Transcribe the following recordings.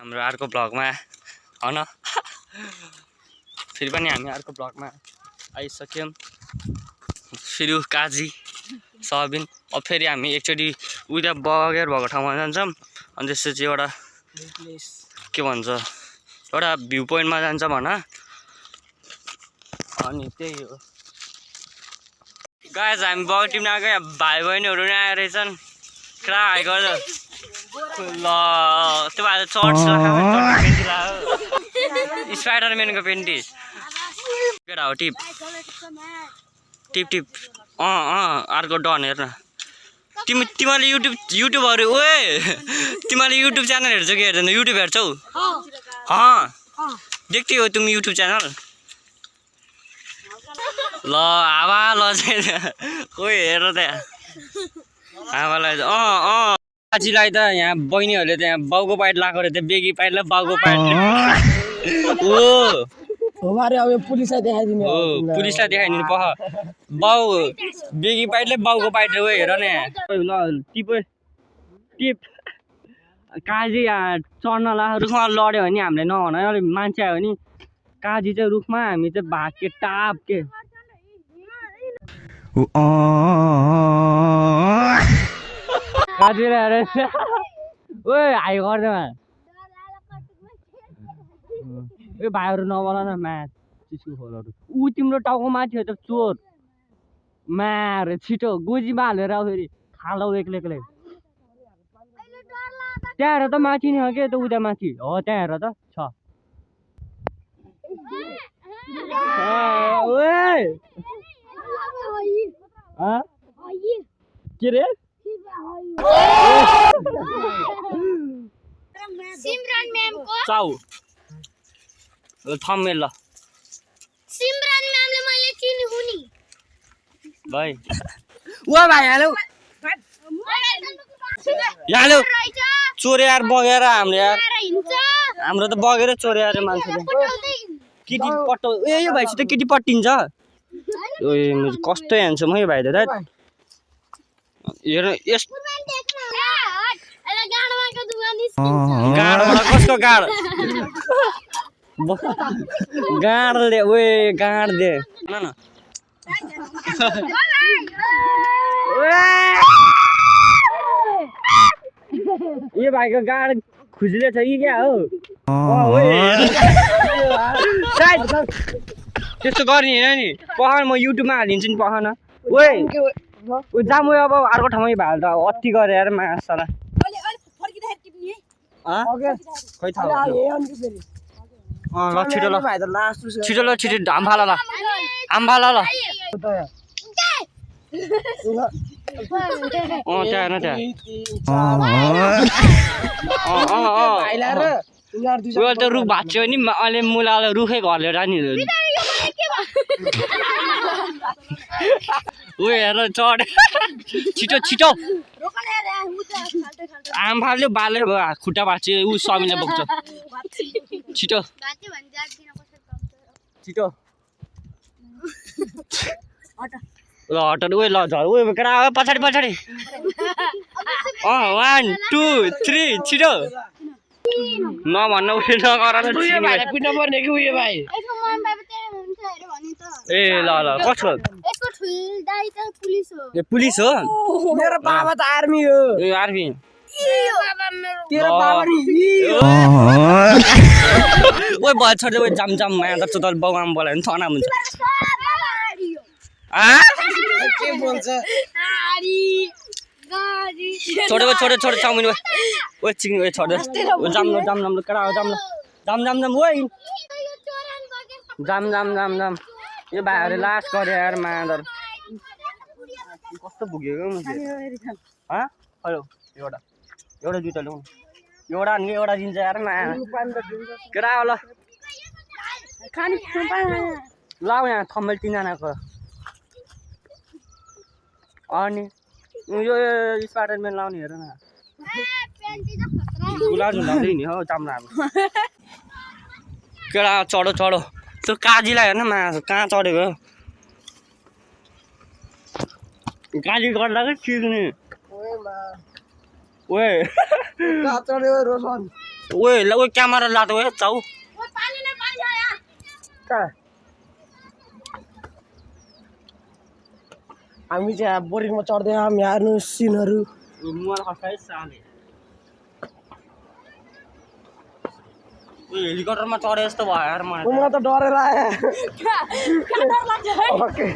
हाम्रो अर्को ब्लगमा हैन फेरि पनि हामी अर्को ब्लगमा आइसक्यौं सिरु काजी सोयाबिन अब फेरि हामी एकचोटी उता बगेर भएको ठाउँमा जान्छौं अनि त्यसपछि एउटा के भन्छ एउटा भ्यू पोइन्टमा जान्छौं भन अनि त्यही हो गाइस हामी बग टिममा गए भाइ बहिनीहरु नि आएर रहेछन् क्रा हाइ गर्छ ल त्यो भाइ चर्च लगायो स्पाइडरम्यानको पेन्टी केटा हो टिप टिप टिप अर्को डन हेर्न तिमीले युट्युबहरु ओए तिमीले युट्युब च्यानल हेर्छौ कि हेर्दैन युट्युब हेर्छौ देखते हो तुम युट्युब च्यानल ल हावा ल ओए हेर त हावालाई काजीलाई त यहाँ बहिनीहरुले त यहाँ बाउको पाइट लाको रे त बेगी पाइट ल बाउको पाइट ओ हमारे अब पुलिसलाई देखाइदिने ओ पुलिसलाई देखाइदिनु पख बाउ बेगी पाइटले बाउको पाइट रे हेर न ल टिप टिप काजी चढ्न ला रुखमा लड्यो भने हामीले नभन अलि मान्छे आयो भने काजी चाहिँ रुखमा हामी चाहिँ भाग्के टाप के काजीले अरे ओए हाइ गर्दैमा ए भाइहरु नबोला न म्याच चिसको खोलहरु उ तिम्रो टाउको माथि हो त चोर मारे छिटो गोजीमा हालेर आउ फेरि खालौ एक्लै त्यहाँ हेर त माथि नि हो के त उता माथि हो त्यहाँ हेर त छ ओए के रे सिमरन मैम को चाउ थम्बनेल ल सिमरन मैमले मैले चिनि हुनी भाइ ओ भाइ हेलो यहाँ चोरे यार बगेर हामीले यार हाम्रो त बगेर चोरे यार मान्छेले केटी पट्टो ए यो भाइ त केटी पट्टिन्छ ओए कस्तो ह्यान्डसम है भाइ त हेर यस गाडबाट कसको गाड गाडले ओए गाड दे न यो भाइको गाड खुजुले छ कि क्या हो त्यस्तो गर्ने होइन नि पख म युट्युबमा हालिदिन्छु नि पख न ओए जाम अब अर्को ठाउँमै भाइ त अति गरे यार मासला खै थाहा ल छिटो ल छिटो ल छिटो हामफाला ल हामफाला ल त्यहाँ हेर्न त्यहाँ उयो त रुख भाँच्यो नि अहिले मुलाले रुखै घलेर नि उयो हेर चढ छिटो छिटो आम फाल्यो बाल्यो खुट्टा भाँच्यो ऊ सबिनले बोक्छ छिटो छिटो ल हट उयो ल झर उयो केटा पछाडि 1 2 3 छिटो नभन्न उयो नगर पिट्न पर्ने कि उयो भाइ ए ल कसको यसको ठुल दाइ त पुलिस हो ए पुलिस हो मेरो बाबा त आर्मी हो ए आर्मी तेरो बाबा नि ओए बल छोड ओए जाम जाम माया त तल बाउआमा बोलायो भने थना हुन्छ के बोल्छ छोड चाउमिन ओए चिकन ओए छोड जाम ल केटा जाम ओए जाम यो भाइहरुले लास गरे यार मादर कस्तो भुगेको मुझे हेलो एउटा जुत्ता ल्याउ एउटा नि एउटा दिन्छ यार मा केटा ल लाउ यहाँ थम्बनेल 3 जनाको अनि यो स्पाइडरम्यान लाउने हेर न गुला झुलाउँदै नि हो चाम्रा केटा चढो त्यो काजीलाई हेर्न मा कहाँ चढेको काजी गर्दा के चिक्ने ओए चढ्यो रोशन ओए क्यामेरा लातो है चाउ वो पानी ना पानी आया कहाँ हामी चाहिँ बोरिङमा चढ्दै हामी हेर्नु सिनहरू मुवाल खसाइ साले हेलिकप्टरमा चढे जस्तो भयो यार मलाई मलाई त डरेर आयो ओके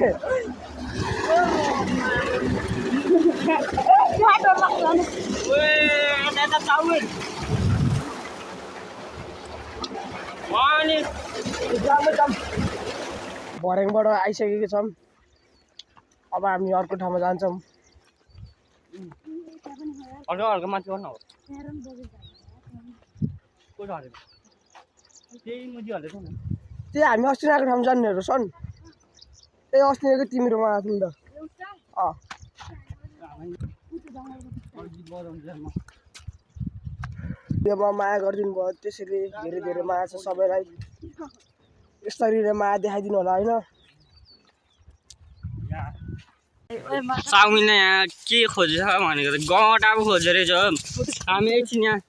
बोरिङबाट आइसकेको छौँ अब हामी अर्को ठाउँमा जान्छौँ अर्को माथि गर्नु हो त्यही मुजी हालेको नि त्यही हामी अस्ति आएको ठाउँ जान्नेहरू छन् त्यही अस्ति आएको तिमीहरूमा आएको नि त योमा माया गरिदिनु भयो त्यसैले धेरै धेरै माया छ सबैलाई यसरी नै माया देखाइदिनु होला होइन चाउमिन यहाँ के खोजेछ भनेको त गटा पो खोजेर रहेछ हामी एकछिन यहाँ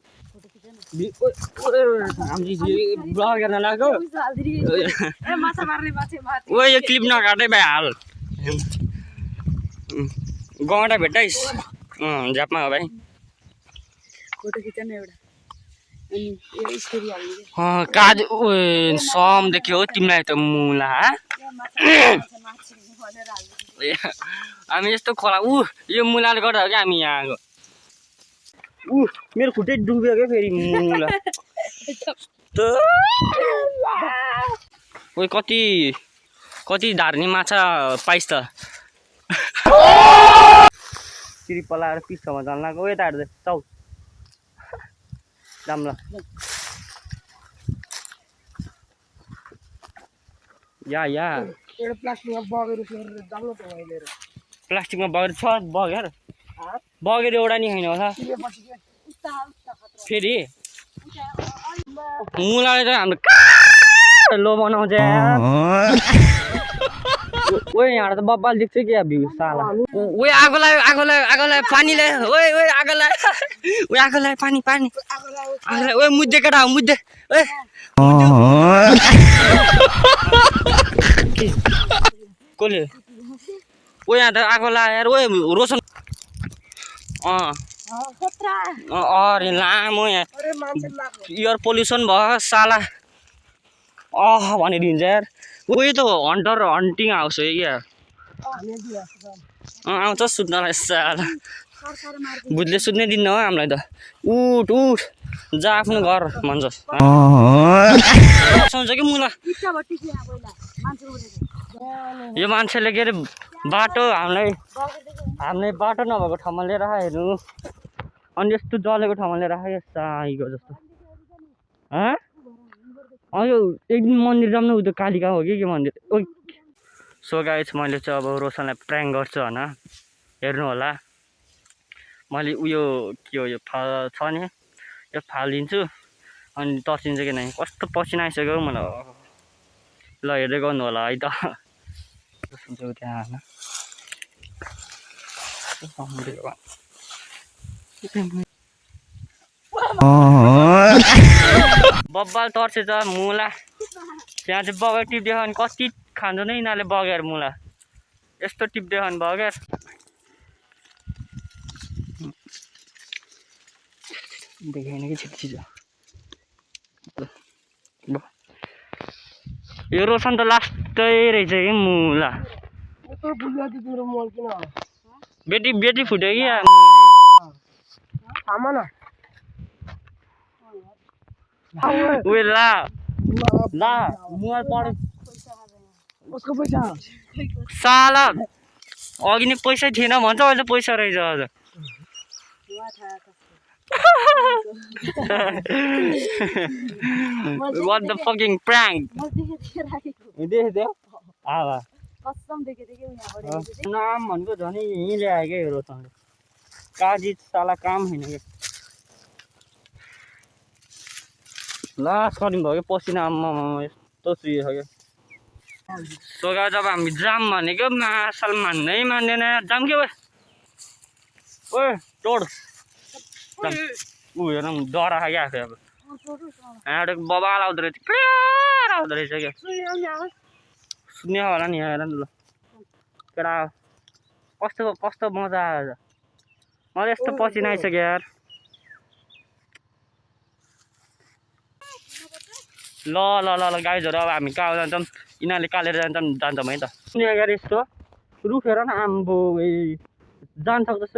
हामी ब्लग गर्न लाग्यो ओ यो क्लिप नकाटै भाइ हाल गटा भेट्टाइस् जापमा हो भाइ काजु सम देख्यो तिमीलाई त मुला हामी यस्तो खोला यो मुलाले गर्दा हो क्या हामी यहाँ आएको मेरो खुट्टै डुब्यो क्या फेरि मुला ओ कति धार्ने माछा पाइस् त सिरी पलाएर पिस्टमा जान लाग्यो यता हेर्दै चाउ राम्रो या एउटा प्लास्टिकमा बगेर जानु त लिएर प्लास्टिकमा बगेर छ बगेर एउटा नि छैन होला फेरि मुलाले त हाम्रो लो बनाउँछ ओ यहाँ त बब्बाल देख्छ कि भ्यू साला ओ आगो लाग्यो पानी ल्यायो ओए आगो लाग्यो पानी ओ मुद्दे केटा हो मुद्दे ओए कसले ओ यहाँ त आगो लाग्यो ओए रोशन अरे लामो यहाँ एयर पोल्युसन भयो साला भनिदिन्छ यार उयो त हन्टिङ हाउस हो क्या आउँछ सुत्नलाई साला बुझले सुत्नै दिन्न हो हामीलाई त उठ जा आफ्नो घर भन्छ सुन्छ कि मुला यो मान्छेले के अरे बाटो हामीलाई बाटो नभएको ठाउँमा लिएर हेर्नु अनि यस्तो जलेको ठाउँमा लिएर साईको जस्तो यो एक दिन मन्दिर जाऊँ न उयो कालिका हो कि के मन्दिर ओ सो गाइस मैले चाहिँ अब रोशनलाई प्र्याङ्क गर्छु होइन हेर्नु होला मैले उयो के हो यो फाल छ नि यो फालिदिन्छु अनि तर्सिन्छ कि नै कस्तो पसिना आइसक्यो मलाई ल हेर्दै गर्नु होला है त त्यहाँ बब्बाल तर्सेछ मुला त्यहाँ चाहिँ बगेर टिप्दै अनि कति खान्छ नै यिनीहरूले बगेर मुला यस्तो टिप्दै खानु बगेर देखेन कि चिज यो रोशन त लास्टै रहेछ कि मुला बेटी फुट्यो कि ला मुला पढ्यो उसको पैसा साला अघि नै पैसै थिएन भन्छ अहिले पैसा रहेछ अझ What the fucking prank? नाम भनेको झनै यहीँ ल्यायो क्या रोशनले काजी साला काम होइन क्या लास्ट गर्नु भयो क्या पसिना आम्मा यस्तो सुयो छ क्या सोगा जब हामी जाम भनेको मासल मान्दै मान्दैन जाम के ओए तोड ऊ हेर डरा क्या आफै अब यहाँबाट बबाल आउँदो रहेछ क्लियर आउँदो रहेछ क्या सुन्यो होला नि हेर न ल केटा कस्तो कस्तो मजा आएछ मलाई यस्तो पसिना आइसक्यो यार ल ल ल ल गाइजहरू अब हामी कहाँ जान्छौँ यिनीहरूले कालेर जान्छौँ है त यहाँ अगाडि यस्तो रुख हेर न आम्बो जान सक्दछ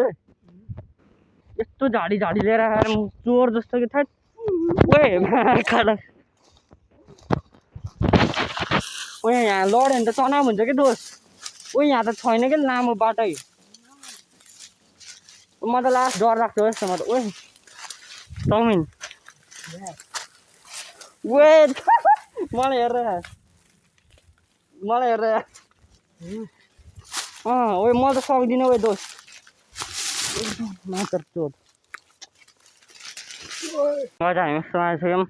यस्तो झाडी झाडी लिएर आएर चोर जस्तो कि थाहा यहाँ लड्यो भने त चनाव हुन्छ कि दोष यहाँ त छैन कि लामो बाटै म त लास्ट डर लाग्छ यस्तो म त चाउमिन मलाई हेरेर म त सक्दिनँ दोष मात्र चोर मजा हामी यस्तो आइसक्यौँ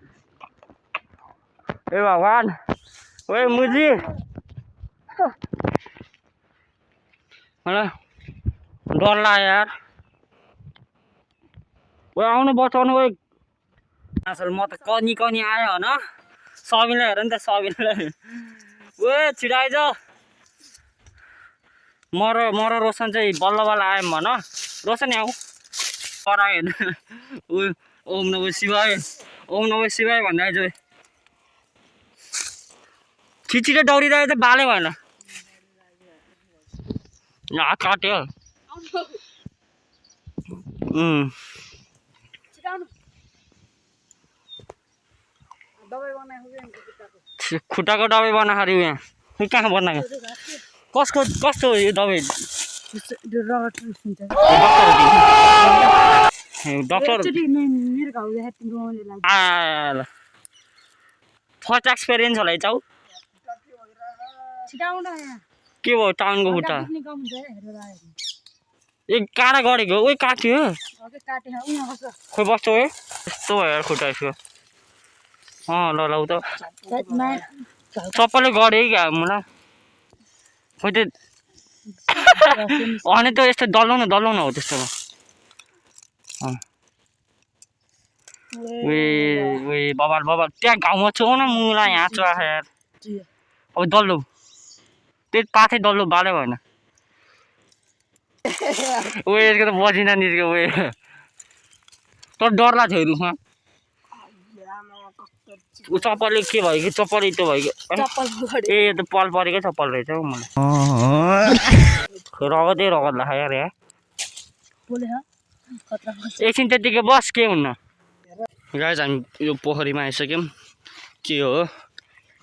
ए भगवान् मुजी मलाई डर लाग्यो यार आउनु बचाउनु असल म त कनी आयो होइन सबिनलाई हेर नि त सबिनलाई छिटो आइज म र रोशन चाहिँ बल्ल बल्ल आयौँ भन रोशन आऊ पर ओम नमः शिवाय भन्दा आइज छिटो दौडिरहेको त बालै भएन हात काट्यो खुट्टाको दबाई बनाएको यहाँ कहाँ बनाएको कस्तो हो यो दबाई डक्टर फर्स्ट एक्सपिरियन्स होला चाउ के भयो टाउनको खुट्टा ए काँडा गढेको काट्यो खोइ बस्छ यस्तो भयो खुट्टा यसको ल उ त सबैले गढ्यो क्या मलाई खोइ त अनि त यस्तो दल्लाउन हो त्यस्तोमा बबाल त्यहाँ घाउमा छौ न मुला यहाँ छ यार अब दल्लो त्यही पाथै दल्लो बालै भएन यसको त बसिना निस्क्यो तर डर लाग्छ रुखमा चप्पलले के भयो कि चप्पल त्यो भयो कि ए त पल परेकै चप्पल रहेछ हौ मलाई रगतै रगत लाग्यो यार एकछिन त्यतिकै बस के हुन्न गाइज हामी यो पोखरीमा आइसक्यौँ के हो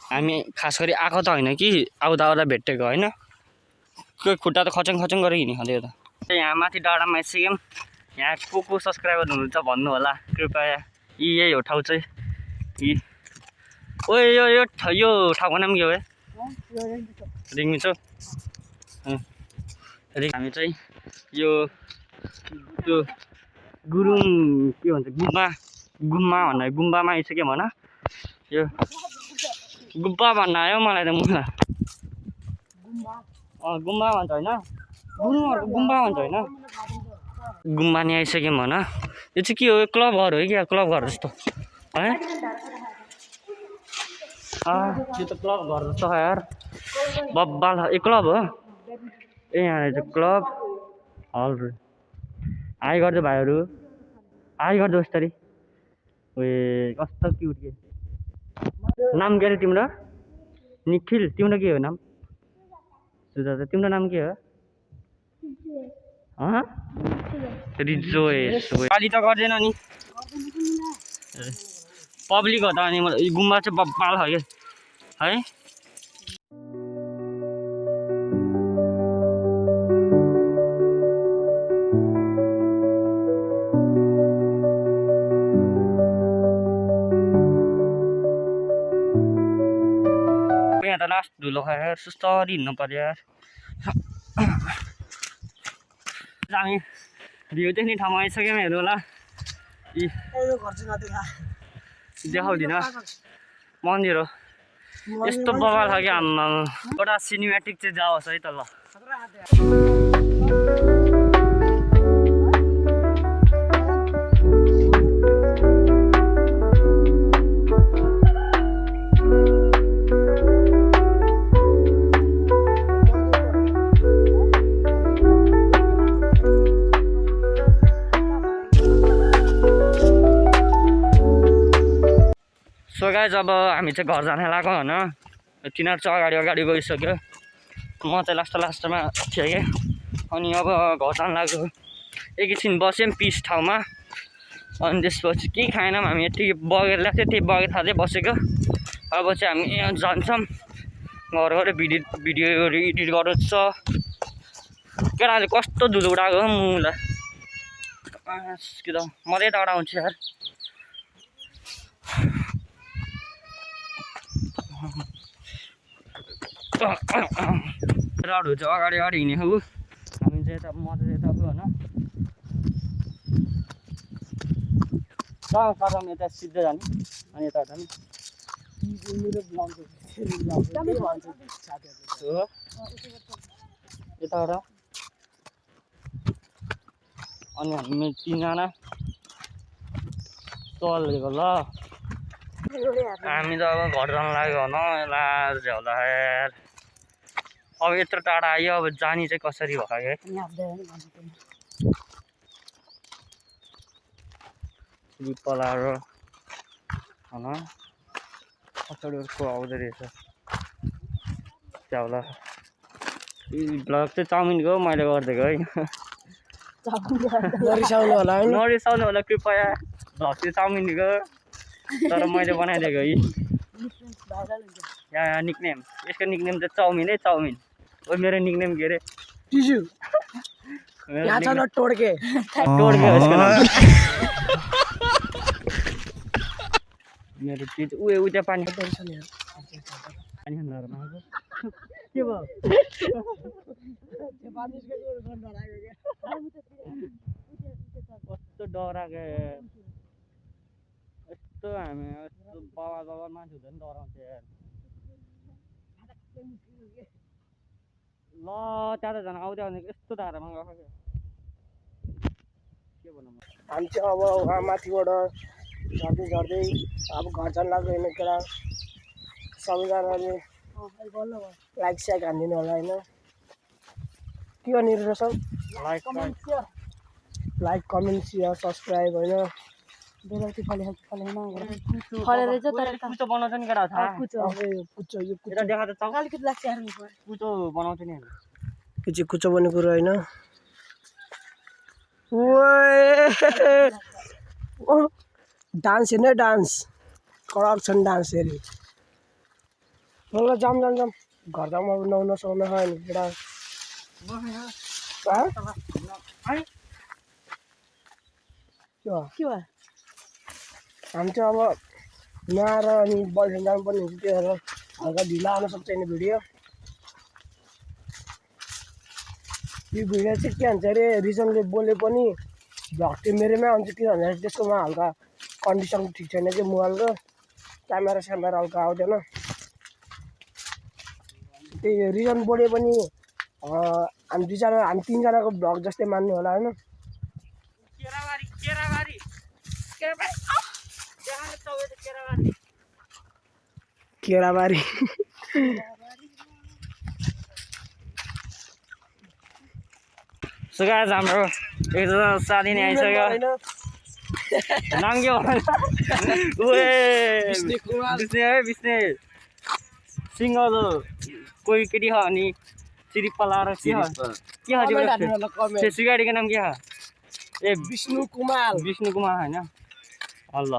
हामी खास गरी आएको त होइन कि आउँदा भेटेको होइन कोही खुट्टा त खचङ गरेर हिँडिखाल्यो त यहाँ माथि डाँडामा आइसक्यौँ यहाँ को सब्सक्राइबर हुनुहुन्छ भन्नु होला कृपया यही हो ठाउँ चाहिँ यो ठाउँको नाम के हो रिङ्मिचो हामी चाहिँ यो गुरुङ के भन्छ गुम्बामा आइसक्यो भन यो गुम्बा भन्न आयो मलाई त मुला गुम्बा भन्छ होइन गुरुङहरूको गुम्बा भन्छ होइन गुम्बा नि आइसक्यौँ भन यो चाहिँ के हो क्लब घर हो क्या क्लब घर जस्तो है यो त क्लब घर जस्तो छ यार बब्बाल ए क्लब हो यहाँ रहेछ क्लब हल हाई गर्दै भाइहरू हाई गर्दो यस्तरी कस्तो क्युट के नाम के अरे तिम्रो निखिल तिम्रो के हो नाम सुजाता तिम्रो नाम के हो रिजोएस गाली त गर्दैन नि पब्लिक हो त अनि गुम्बा चाहिँ बब्बाल हो कि है यहाँ त लास्ट धुलो खाएर सुस्तरी हिँड्नु पर्यो यार हामी भ्यू देख्ने ठाउँमा आइसक्यौँ हेर्नु होला देखाउँदिन मन्दिर हो यस्तो बगाल छ कि आम्मा एउटा सिनेमेटिक चाहिँ जाओस् है त ल सो गाइज अब हामी चाहिँ घर जान लाग्यो होइन तिनीहरू चाहिँ अगाडि गइसक्यो म चाहिँ लास्टमा थिएँ कि अनि अब घर जान लाग्यो एकैछिन बस्यौँ पिस ठाउँमा अनि त्यसपछि केही खाएनौँ हामी यति बगेर ल्याएको थियो त्यही बगेर खाँदै बसेको अब चाहिँ हामी यहाँ जान्छौँ घर गएर भिडियोहरू एडिट गर्छ केटाले कस्तो धुलो उडाएको हो मुलाई कि त मधै त उडाउँछ यार रडहरू चाहिँ अगाडि हिँडेको हामी चाहिँ यता म चाहिँ यता होइन कदम यता सिधै जाने अनि यता जाने यताबाट अनि हामी 3जना चलेको ल हामी त अब घर जान लाग्यो न लाज झ्याउला यार अब यत्रो टाढा आयो अब जानी चाहिँ कसरी भयो पलाएर होइन कसरी उसको आउँदो रहेछ झ्याउला भ्लग चाहिँ चाउमिनको मैले गरिदिएको है नरिसाउनु होला है नरिसाउनु होला कृपया भ्लग चाहिँ चाउमिनको तर मैले बनाइदिएको है यहाँ निकनेम यसको निकनेम चाहिँ चाउमिन है चाउमिन ओ मेरो निकनेम के अरे टिजु यहाँ छ न टोड्के हो यसको नाम मेरो चिज उता पानी पानी के भयो कस्तो डराएको यस्तो हामी यस्तो बाबा मान्छे हुँदैन डराउँछ यार ल त्यहाँ त झन् आउँदै आउने यस्तो धारामा गएको के भनौँ हामी चाहिँ अब वहाँ माथिबाट झर्दै अब घर जान लाग्यो होइन केटा सबैजनाले लाइक स्याक हानिदिनु होला होइन के गर्ने सब लाइक कमेन्ट सेयर सब्सक्राइब होइन कुचो बनाउँछ नि केटा कुचो बनाउँछ नि यो चाहिँ कुचो बन्ने कुरो होइन डान्स हेर्ने डान्स करप्सन डान्स हेरी ल जाम घर जाम अब नुहाउन सुहाउन खायो केटा हामी चाहिँ अब नुहाएर अनि बोयफ्रेन्ड जानु पर्ने हुन्छ त्यही भएर हल्का ढिला आउन सक्छ नि भिडियो यो भिडियो चाहिँ के भन्छ अरे रिजनले बोले पनि भ्लग चाहिँ मेरोमै आउँछ किन भन्दाखेरि त्यसकोमा हल्का कन्डिसन ठिक छैन कि मोबाइलको क्यामेरा स्यामेरा हल्का आउँदैन त्यही रिजन बोले पनि हामी 3जनाको भ्लग जस्तै मान्नु होला होइन केराबारी सो गाइस हाम्रो एकजना साथी नै आइसक्यो नाम के विष्णु सिङ्गल कोही केटी छ अनि सिरिपला र के सिगाडीको नाम के छ ए विष्णु कुमार होइन अल्ल